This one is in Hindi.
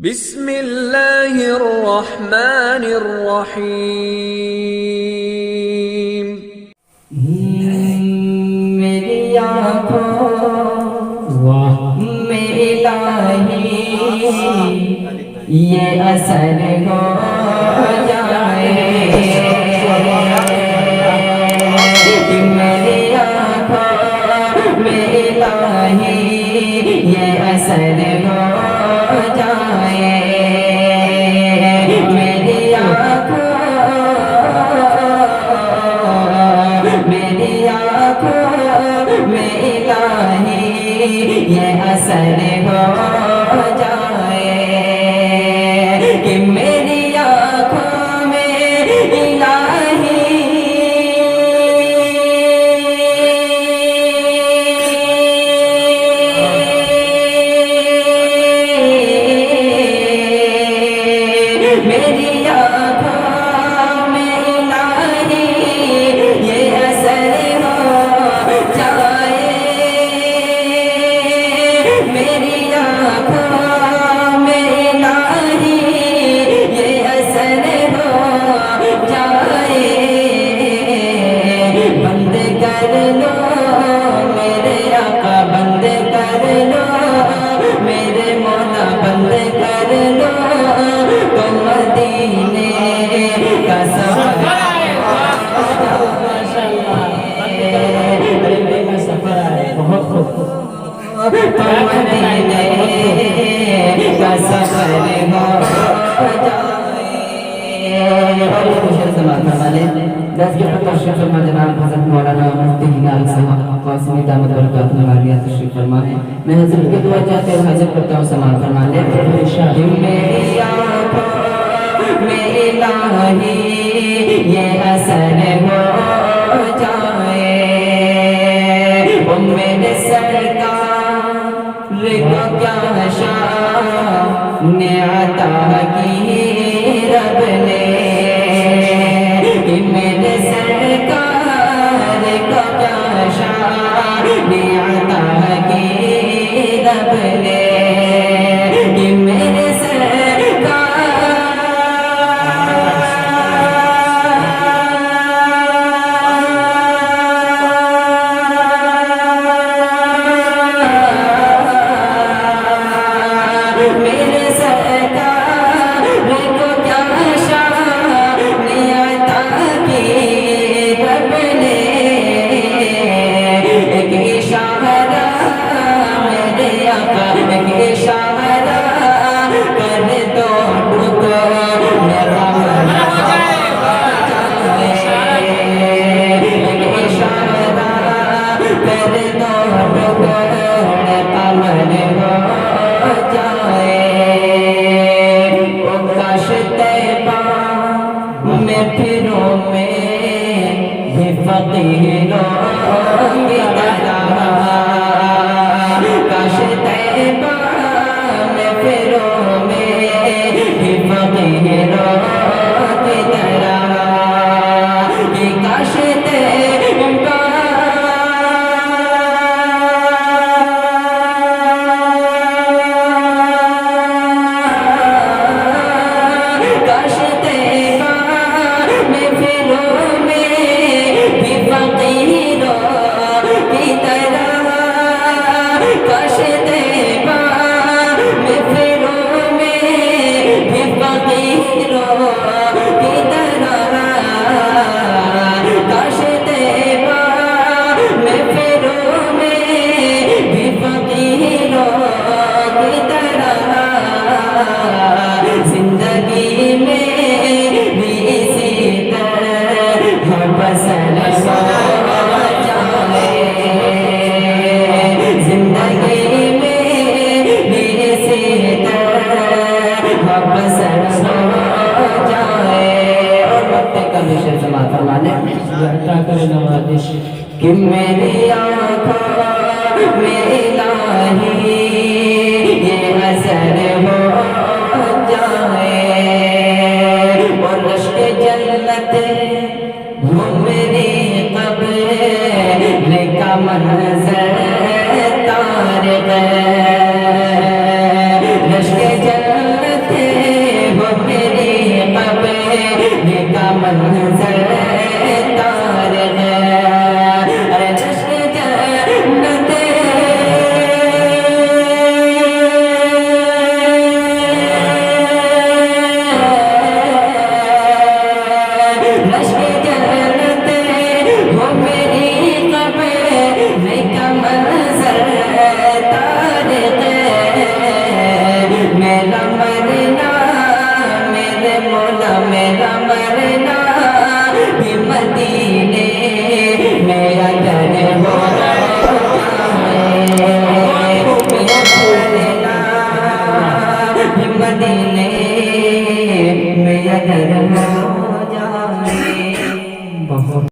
बिस्मिल्लाहिर रहमानिर रहीम। मेरी आँखों में इलाही ये असर हो जाए, मेरी आँखों में इलाही ये असर हो जाए, मेरी आँखों में इलाही ये असर हो जाए कि मेरी आँखों में इलाही मेरी आँखों में इलाही ये असर हो जाए, मेरी आँखों में इलाही ये असर हो जाए, बंद कर लो मेरे आका, बंद कर लो मेरे मौला, बंद कर लो तो मदीने का सफर तो मदीने का सफर हो जाए। और ये मुझे समाप्त वाले 10 के तशरीफ फरमा जनाब हज़रत मौलाना मुफ्ती हिलाल साहब क़ासिमी दामत बरकातुहु आलिया तशरीफ फरमा है। मैं हज़रत की दुआ चाहते हुए हाजिर करता हूँ समाप्त फरमा ले। मेरी आँखों में इलाही ये असर हो जाए, वो मेरे सरकार को क्या शान अता की रब ने, कि मेरे सरकार को क्या शान अता की रब ने, कि मेरे कि मेरी आँखों में इलाही